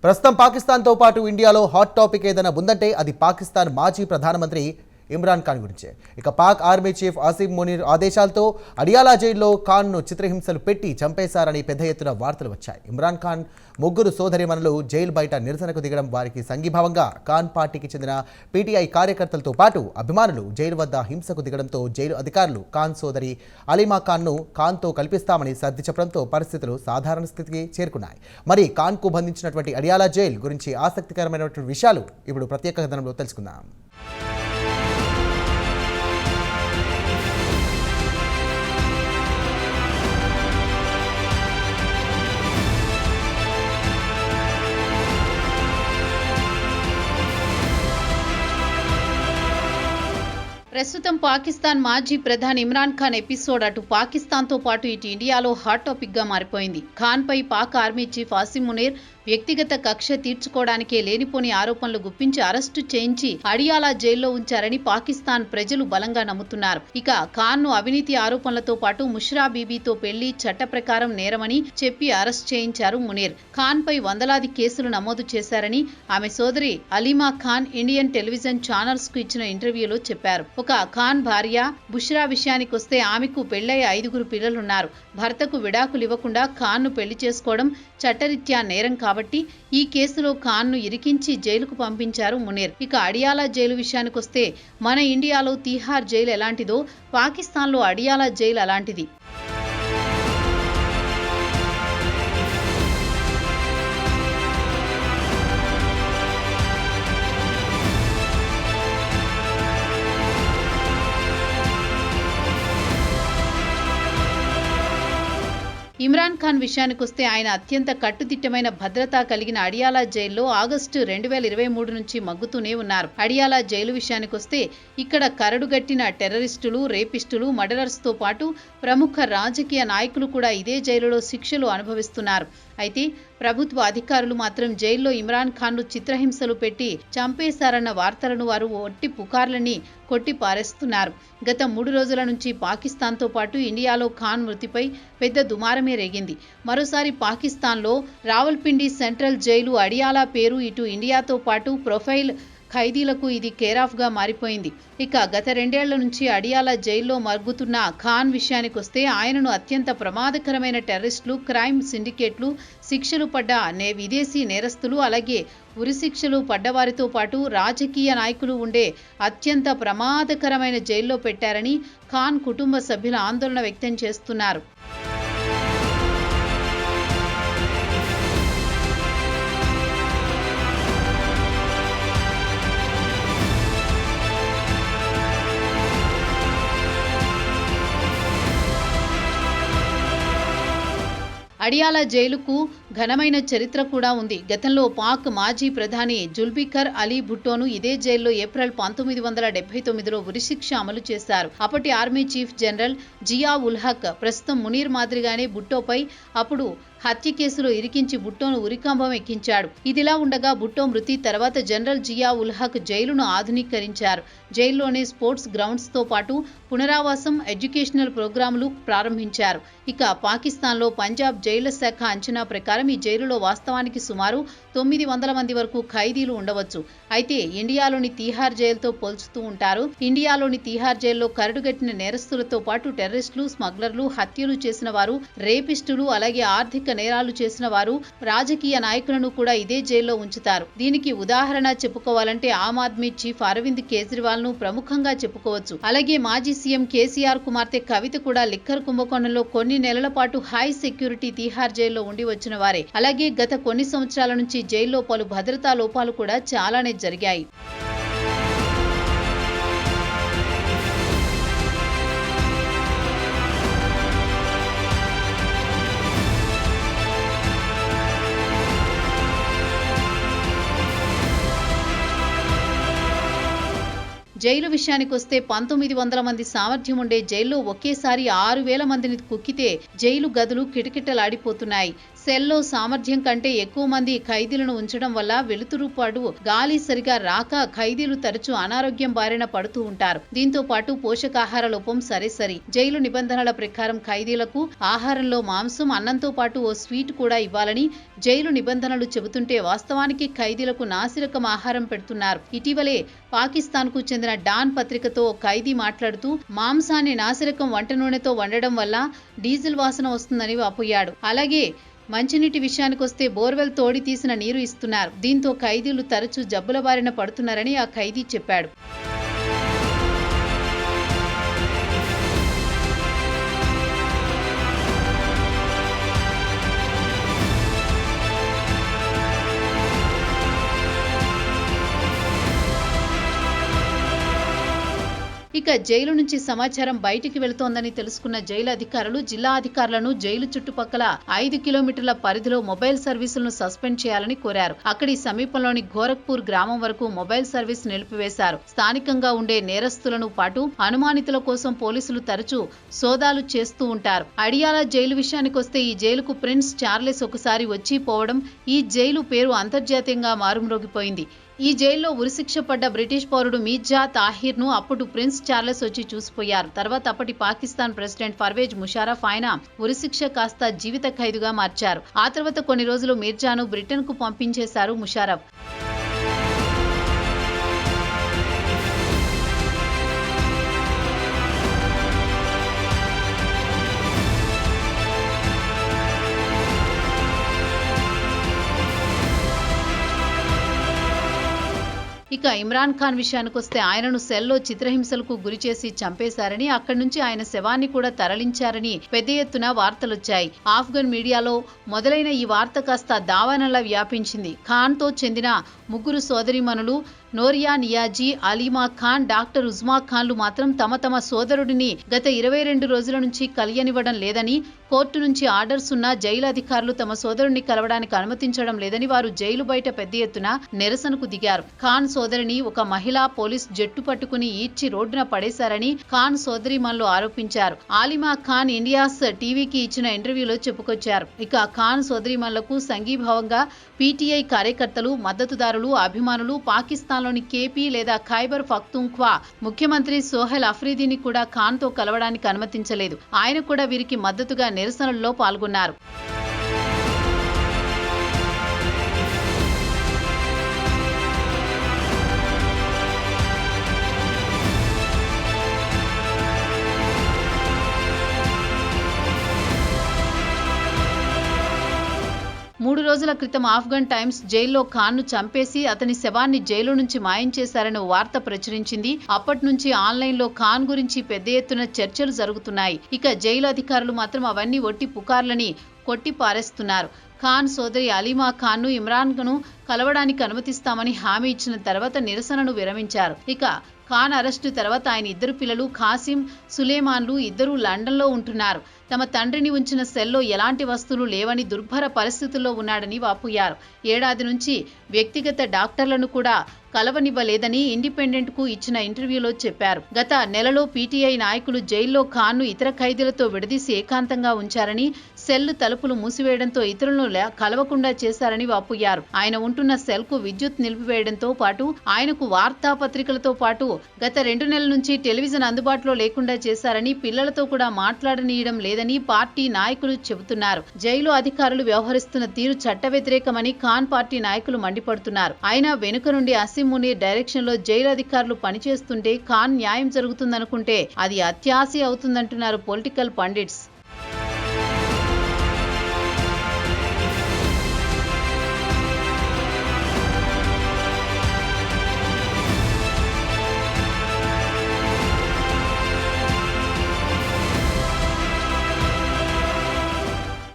ప్రస్తుతం పాకిస్తాన్తో పాటు ఇండియాలో హాట్ టాపిక్ ఏదైనా ఉందంటే అది పాకిస్తాన్ మాజీ ప్రధానమంత్రి ఇమ్రాన్ ఖాన్ గురించే. ఇక పాక్ ఆర్మీ చీఫ్ ఆసిమ్ మునీర్ ఆదేశాలతో అడియాలా జైల్లో ఖాన్ను చిత్రహింసలు పెట్టి చంపేశారని పెద్ద ఎత్తున వార్తలు వచ్చాయి. ఇమ్రాన్ ఖాన్ ముగ్గురు సోదరిమణులు జైలు బయట నిరసనకు దిగడం, వారికి సంఘీభావంగా ఖాన్ పార్టీకి చెందిన పీటీఐ కార్యకర్తలతో పాటు అభిమానులు జైలు వద్ద హింసకు దిగడంతో జైలు అధికారులు ఖాన్ సోదరి అలీమా ఖాన్ను ఖాన్తో కల్పిస్తామని సర్ది చెప్పడంతో పరిస్థితులు సాధారణ స్థితికి చేరుకున్నాయి. మరి ఖాన్కు బంధించినటువంటి అడియాలా జైలు గురించి ఆసక్తికరమైనటువంటి విషయాలు ఇప్పుడు ప్రత్యేక కథనంలో తెలుసుకుందాం. ప్రస్తుతం పాకిస్తాన్ మాజీ ప్రధాని ఇమ్రాన్ ఖాన్ ఎపిసోడ్ అటు పాకిస్తాన్తో పాటు ఇటు ఇండియాలో హాట్ టాపిక్గా మారిపోయింది. ఖాన్పై పాక్ ఆర్మీ చీఫ్ ఆసిమ్ మునీర్ వ్యక్తిగత కక్ష తీర్చుకోవడానికే లేనిపోని ఆరోపణలు గుప్పించి అరెస్టు చేయించి అడియాలా జైల్లో ఉంచారని పాకిస్తాన్ ప్రజలు బలంగా నమ్ముతున్నారు. ఇక ఖాన్ను అవినీతి ఆరోపణలతో పాటు ముష్రా బీబీతో పెళ్లి చట్ట ప్రకారం నేరమని చెప్పి అరెస్ట్ చేయించారు మునీర్. ఖాన్పై వందలాది కేసులు నమోదు చేశారని ఆమె సోదరి Aleema Khan Indian television channels కు ఇచ్చిన ఇంటర్వ్యూలో చెప్పారు. ఒక ఖాన్ భార్య బుష్రా విషయానికొస్తే ఆమెకు పెళ్లయ్యే 5 పిల్లలున్నారు. భర్తకు విడాకులు ఇవ్వకుండా ఖాన్ను పెళ్లి చేసుకోవడం చట్టరీత్యా నేరం కాబట్టి ఈ కేసులో ఖాన్ను ఇరికించి జైలుకు పంపించారు మునీర్. ఇక అడియాలా జైలు విషయానికొస్తే మన ఇండియాలో తీహార్ జైలు ఎలాంటిదో పాకిస్తాన్లో అడియాలా జైలు అలాంటిది. ఇమ్రాన్ ఖాన్ విషయానికొస్తే ఆయన అత్యంత కట్టుదిట్టమైన భద్రత కలిగిన అడియాలా జైల్లో ఆగస్టు 2023 నుంచి మగ్గుతూనే ఉన్నారు. అడియాలా జైలు విషయానికొస్తే ఇక్కడ కరడుగట్టిన టెర్రరిస్టులు, రేపిస్టులు, మర్డరర్స్తో పాటు ప్రముఖ రాజకీయ నాయకులు కూడా ఇదే జైలులో శిక్షలు అనుభవిస్తున్నారు. అయితే ప్రభుత్వ అధికారులు మాత్రం జైల్లో ఇమ్రాన్ ఖాన్ను చిత్రహింసలు పెట్టి చంపేశారన్న వార్తలను వారు ఒట్టి పుకార్లని కొట్టి పారేస్తున్నారు. గత 3 రోజుల నుంచి పాకిస్తాన్తో పాటు ఇండియాలో ఖాన్ మృతిపై పెద్ద దుమారమే రేగింది. మరోసారి పాకిస్తాన్లో రావల్పిండి సెంట్రల్ జైలు అడియాలా పేరు ఇటు ఇండియాతో పాటు ప్రొఫైల్ ఖైదీలకు ఇది కేరాఫ్గా మారిపోయింది. ఇక గత 2 ఏళ్ల నుంచి అడియాలా జైల్లో మరుగుతున్న ఖాన్ విషయానికొస్తే ఆయనను అత్యంత ప్రమాదకరమైన టెర్రరిస్టులు, క్రైమ్ సిండికేట్లు, శిక్షలు పడ్డ విదేశీ నేరస్తులు, అలాగే ఉరిశిక్షలు పడ్డవారితో పాటు రాజకీయ నాయకులు ఉండే అత్యంత ప్రమాదకరమైన జైల్లో పెట్టారని ఖాన్ కుటుంబ సభ్యులు ఆందోళన వ్యక్తం చేస్తున్నారు. అడియాలా జైలుకు ఘనమైన చరిత్ర కూడా ఉంది. గతంలో పాక్ మాజీ ప్రధాని జుల్ఫికర్ అలీ భుట్టోను ఇదే జైల్లో ఏప్రిల్ 1979లో ఉరిశిక్ష అమలు చేశారు. అప్పటి ఆర్మీ చీఫ్ జనరల్ జియా ఉల్ హక్ ప్రస్తుతం మునీర్ మాదిరిగానే భుట్టోపై అప్పుడు హత్య కేసులో ఇరికించి భుట్టోను ఉరికంబం ఎక్కించాడు. ఇదిలా ఉండగా భుట్టో మృతి తర్వాత జనరల్ జియా ఉల్ హక్ జైలును ఆధునీకరించారు. జైల్లోనే స్పోర్ట్స్ గ్రౌండ్స్తో పాటు పునరావాసం, ఎడ్యుకేషనల్ ప్రోగ్రాంలు ప్రారంభించారు. ఇక పాకిస్తాన్లో పంజాబ్ జైళ్ల శాఖ అంచనా ప్రకారం ఈ జైలులో వాస్తవానికి సుమారు 900 మంది వరకు ఖైదీలు ఉండవచ్చు. అయితే ఇండియాలోని తీహార్ జైలుతో పోల్చుతూ ఉంటారు. ఇండియాలోని తీహార్ జైల్లో కరడుగట్టిన నేరస్తులతో పాటు టెర్రరిస్టులు, స్మగ్లర్లు, హత్యలు చేసిన వారు, రేపిస్టులు, అలాగే ఆర్థిక నేరాలు చేసిన వారు, రాజకీయ నాయకులను కూడా ఇదే జైల్లో ఉంచుతారు. దీనికి ఉదాహరణ చెప్పుకోవాలంటే ఆమ్ ఆద్మీ చీఫ్ అరవింద్ కేజ్రీవాల్ ను ప్రముఖంగా చెప్పుకోవచ్చు. అలాగే మాజీ సీఎం కేసీఆర్ కుమార్తె కవిత కూడా లిక్కర్ కుంభకోణంలో కొన్ని నెలల పాటు హై సెక్యూరిటీ తీహార్ జైల్లో ఉండి వచ్చిన వారే. అలాగే గత కొన్ని సంవత్సరాల నుంచి జైల్లో పలు భద్రతా లోపాలు కూడా చాలానే జరిగాయి. జైలు విషయానికొస్తే 1900 మంది సామర్థ్యం ఉండే జైల్లో ఒకేసారి 6000 మందిని కుక్కితే జైలు గదులు కిటకిటలాడిపోతున్నాయి. సెల్లో సామర్థ్యం కంటే ఎక్కువ మంది ఖైదీలను ఉంచడం వల్ల వెలుతురుపాటు గాలి సరిగా రాక ఖైదీలు తరచూ అనారోగ్యం బారిన పడుతూ ఉంటారు. దీంతో పాటు పోషకాహార లోపం సరి. జైలు నిబంధనల ప్రకారం ఖైదీలకు ఆహారంలో మాంసం, అన్నంతో పాటు ఓ స్వీట్ కూడా ఇవ్వాలని జైలు నిబంధనలు చెబుతుంటే వాస్తవానికి ఖైదీలకు నాసిరకం ఆహారం పెడుతున్నారు. ఇటీవలే పాకిస్తాన్ కు చెందిన డాన్ పత్రికతో ఖైదీ మాట్లాడుతూ మాంసాన్ని నాసిరకం వంట నూనెతో వండడం వల్ల డీజిల్ వాసన వస్తుందని వాపోయాడు. అలాగే మంచినీటి విషయానికొస్తే బోర్వెల్ తోడి తీసిన నీరు ఇస్తున్నారు. దీంతో ఖైదీలు తరచూ జబ్బుల బారిన పడుతున్నారని ఆ ఖైదీ చెప్పాడు. ఇక జైలు నుంచి సమాచారం బయటికి వెళుతోందని తెలుసుకున్న జైలు అధికారులు జిల్లా అధికారులను జైలు చుట్టుపక్కల 5 కిలోమీటర్ల పరిధిలో మొబైల్ సర్వీసులను సస్పెండ్ చేయాలని కోరారు. అక్కడి సమీపంలోని గోరఖ్పూర్ గ్రామం వరకు మొబైల్ సర్వీస్ నిలిపివేశారు. స్థానికంగా ఉండే నేరస్తులను పాటు అనుమానితుల కోసం పోలీసులు తరచూ సోదాలు చేస్తూ ఉంటారు. అడియాలా జైలు విషయానికొస్తే ఈ జైలుకు ప్రిన్స్ చార్లెస్ ఒకసారి వచ్చి పోవడం ఈ జైలు పేరు అంతర్జాతీయంగా మారుమ్రోగిపోయింది. ఈ జైల్లో ఉరిశిక్ష పడ్డ బ్రిటిష్ పౌరుడు మీర్జా తాహిర్ ను అప్పుడు ప్రిన్స్ చార్లెస్ వచ్చి చూసిపోయారు. తర్వాత అప్పటి పాకిస్తాన్ ప్రెసిడెంట్ పర్వేజ్ ముషారఫ్ ఆయన ఉరిశిక్ష కాస్త జీవిత ఖైదుగా మార్చారు. ఆ తర్వాత కొన్ని రోజులు మీర్జాను బ్రిటన్ కు పంపించేశారు ముషారఫ్. ఇక ఇమ్రాన్ ఖాన్ విషయానికొస్తే ఆయనను సెల్లో చిత్రహింసలకు గురిచేసి చంపేశారని, అక్కడి నుంచి ఆయన శవాన్ని కూడా తరలించారని పెద్ద ఎత్తున వార్తలొచ్చాయి. ఆఫ్ఘన్ మీడియాలో మొదలైన ఈ వార్త కాస్త దావానలా వ్యాపించింది. ఖాన్తో చెందిన 3 సోదరీమణులు నోరియా నియాజీ, అలీమా ఖాన్, డాక్టర్ ఉజ్మా ఖాన్లు మాత్రం తమ సోదరుడిని గత 22 రోజుల నుంచి కలియనివ్వడం లేదని, కోర్టు నుంచి ఆర్డర్స్ ఉన్నా జైలు అధికారులు తమ సోదరుడిని కలవడానికి అనుమతించడం లేదని వారు జైలు బయట పెద్ద ఎత్తున నిరసనకు దిగారు. ఖాన్ సోదరిని ఒక మహిళా పోలీస్ జట్టు పట్టుకుని ఈడ్చి రోడ్డున పడేశారని ఖాన్ సోదరీమణులు ఆరోపించారు. ఆలిమా ఖాన్ ఇండియాస్ టీవీకి ఇచ్చిన ఇంటర్వ్యూలో చెప్పుకొచ్చారు. ఇక ఖాన్ సోదరీమణులకు సంఘీభావంగా పీటీఐ కార్యకర్తలు, మద్దతుదారులు, అభిమానులు పాకిస్తాన్లోని కేపీ లేదా ఖైబర్ పఖ్తూన్ఖ్వా ముఖ్యమంత్రి సోహెల్ అఫ్రీదీని కూడా ఖాన్తో కలవడానికి అనుమతించలేదు. ఆయన కూడా వీరికి మద్దతుగా నిరసనల్లో పాల్గొన్నారు. మూడు రోజుల క్రితం ఆఫ్ఘన్ టైమ్స్ జైల్లో ఖాన్ను చంపేసి అతని శవాన్ని జైలు నుంచి మాయం చేశారనే వార్త ప్రచురించింది. అప్పటి నుంచి ఆన్లైన్లో ఖాన్ గురించి పెద్ద ఎత్తున చర్చలు జరుగుతున్నాయి. ఇక జైలు అధికారులు మాత్రం అవన్నీ ఒట్టి పుకార్లని కొట్టి పారేస్తున్నారు. ఖాన్ సోదరి అలీమా ఖాన్ను ఇమ్రాన్ను కలవడానికి అనుమతిస్తామని హామీ ఇచ్చిన తర్వాత నిరసనను విరమించారు. ఇక ఖాన్ అరెస్టు తర్వాత ఆయన 2 పిల్లలు ఖాసిం, సులేమాన్లు ఇద్దరూ లండన్లో ఉంటున్నారు. తమ తండ్రిని ఉంచిన సెల్లో ఎలాంటి వస్తువులు లేవని, దుర్భర పరిస్థితుల్లో ఉన్నాడని వాపోయారు. ఏడాది నుంచి వ్యక్తిగత డాక్టర్లను కూడా కలవనివ్వలేదని ఇండిపెండెంట్ కు ఇచ్చిన ఇంటర్వ్యూలో చెప్పారు. గత నెలలో పీటీఐ నాయకులు జైల్లో ఖాన్ను ఇతర ఖైదీలతో విడదీసి ఏకాంతంగా ఉంచారని, సెల్ తలుపులు మూసివేయడంతో ఇతరులను కలవకుండా చేశారని వాపోయారు. ఆయన ఉంటున్న సెల్ కు విద్యుత్ నిలిపివేయడంతో పాటు ఆయనకు వార్తాపత్రికలతో పాటు గత 2 నెలల నుంచి టెలివిజన్ అందుబాటులో లేకుండా చేశారని, పిల్లలతో కూడా మాట్లాడనీయడం లేదని పార్టీ నాయకులు చెబుతున్నారు. జైలు అధికారులు వ్యవహరిస్తున్న తీరు చట్ట వ్యతిరేకమని ఖాన్ పార్టీ నాయకులు మండిపడుతున్నారు. అయినా వెనుక నుండి అసీం మునీర్ డైరెక్షన్ లో జైలు అధికారులు పనిచేస్తుంటే ఖాన్ న్యాయం జరుగుతుందనుకుంటే అది అత్యాశ అవుతుందంటున్నారు పొలిటికల్ పండిట్స్.